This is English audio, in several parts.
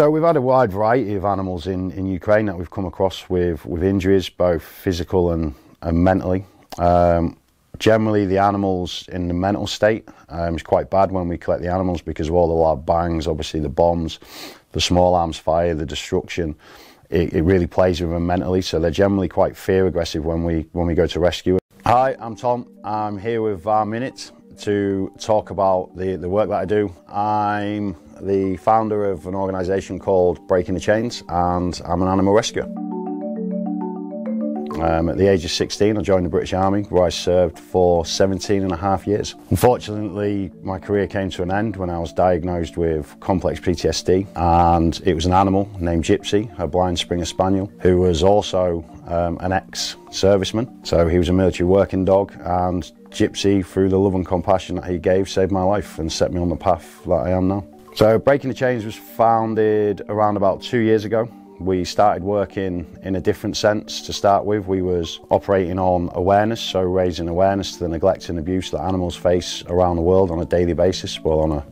So we've had a wide variety of animals in Ukraine that we've come across with injuries, both physical and mentally. Generally the animals in the mental state is quite bad when we collect the animals because of all the loud bangs, obviously the bombs, the small arms fire, the destruction. It really plays with them mentally, so they're generally quite fear aggressive when we go to rescue. Hi, I'm Tom. I'm here with Var Minute to talk about the work that I do. I'm the founder of an organisation called Breaking the Chains, and I'm an animal rescuer. At the age of 16, I joined the British Army, where I served for 17.5 years. Unfortunately, my career came to an end when I was diagnosed with complex PTSD, and it was an animal named Gypsie, a blind Springer Spaniel, who was also an ex-serviceman. So he was a military working dog, and Gypsie, through the love and compassion that he gave, saved my life and set me on the path that I am now. So Breaking the Chains was founded around about 2 years ago. We started working in a different sense to start with. We was operating on awareness, so raising awareness to the neglect and abuse that animals face around the world on a daily basis, well, on a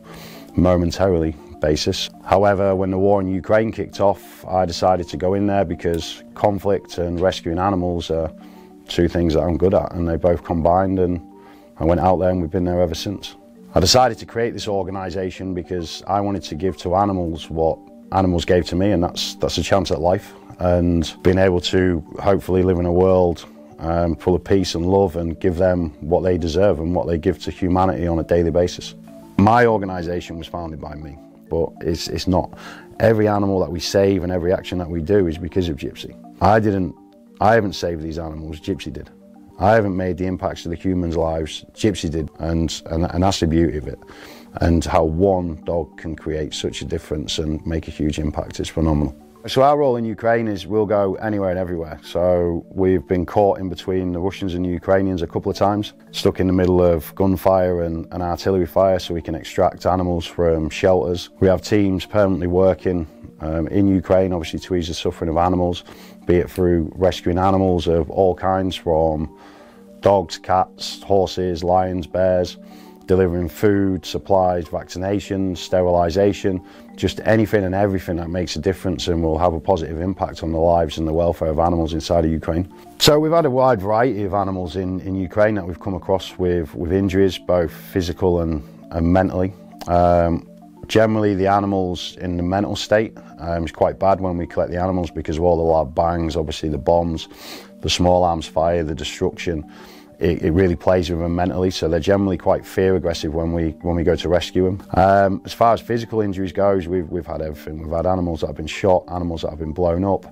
momentarily basis. However, when the war in Ukraine kicked off, I decided to go in there because conflict and rescuing animals are two things that I'm good at, and they both combined, and I went out there and we've been there ever since. I decided to create this organisation because I wanted to give to animals what animals gave to me, and that's a chance at life and being able to hopefully live in a world full of peace and love and give them what they deserve and what they give to humanity on a daily basis. My organisation was founded by me, but it's not. Every animal that we save and every action that we do is because of Gypsie. I haven't saved these animals, Gypsie did. I haven't made the impacts to the humans' lives, Gypsie did, and that's the beauty of it. And how one dog can create such a difference and make a huge impact is phenomenal. So our role in Ukraine is we'll go anywhere and everywhere. So we've been caught in between the Russians and the Ukrainians a couple of times, stuck in the middle of gunfire and artillery fire so we can extract animals from shelters. We have teams permanently working in Ukraine, obviously to ease the suffering of animals, be it through rescuing animals of all kinds, from dogs, cats, horses, lions, bears, delivering food, supplies, vaccinations, sterilisation, just anything and everything that makes a difference and will have a positive impact on the lives and the welfare of animals inside of Ukraine. So we've had a wide variety of animals in Ukraine that we've come across with injuries, both physical and mentally. Generally the animals in the mental state is quite bad when we collect the animals because of all the loud bangs, obviously the bombs, the small arms fire, the destruction. It really plays with them mentally, so they're generally quite fear aggressive when we go to rescue them. As far as physical injuries goes, we've had everything. We've had animals that have been shot, animals that have been blown up,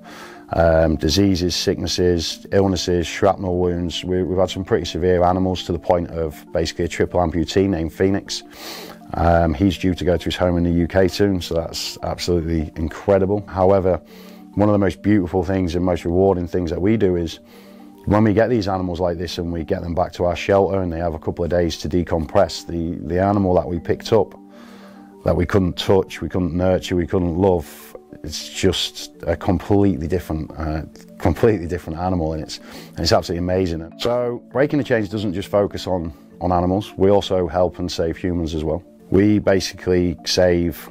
diseases, sicknesses, illnesses, shrapnel wounds. We've had some pretty severe animals to the point of basically a triple amputee named Phoenix. He's due to go to his home in the UK soon, so that's absolutely incredible. However, one of the most beautiful things and most rewarding things that we do is when we get these animals like this and we get them back to our shelter and they have a couple of days to decompress, the animal that we picked up, that we couldn't touch, we couldn't nurture, we couldn't love, it's just a completely different animal, and it's absolutely amazing. So Breaking the Chains doesn't just focus on animals, we also help and save humans as well. We basically save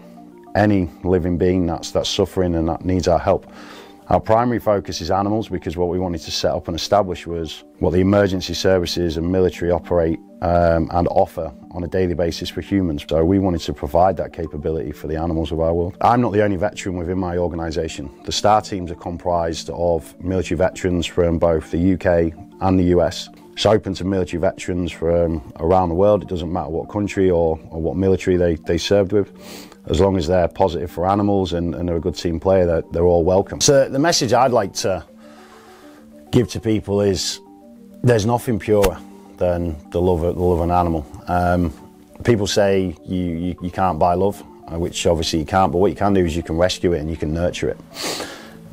any living being that's suffering and that needs our help. Our primary focus is animals because what we wanted to set up and establish was what the emergency services and military operate and offer on a daily basis for humans. So we wanted to provide that capability for the animals of our world. I'm not the only veteran within my organisation. The STAR teams are comprised of military veterans from both the UK and the US. It's open to military veterans from around the world. It doesn't matter what country or what military they served with. As long as they're positive for animals and they're a good team player, they're all welcome. So the message I'd like to give to people is there's nothing purer than the love of an animal. People say you can't buy love, which obviously you can't, but what you can do is you can rescue it and you can nurture it.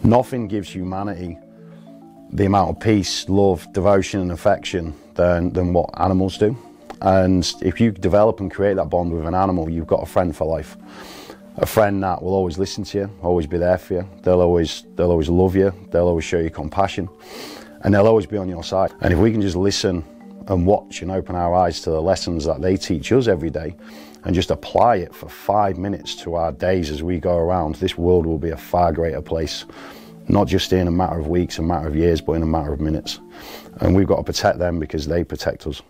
Nothing gives humanity the amount of peace, love, devotion and affection than what animals do. And if you develop and create that bond with an animal, you've got a friend for life. A friend that will always listen to you, always be there for you. They'll always love you. They'll always show you compassion, and they'll always be on your side. And if we can just listen and watch and open our eyes to the lessons that they teach us every day, and just apply it for 5 minutes to our days as we go around, this world will be a far greater place. Not just in a matter of weeks, a matter of years, but in a matter of minutes. And we've got to protect them because they protect us.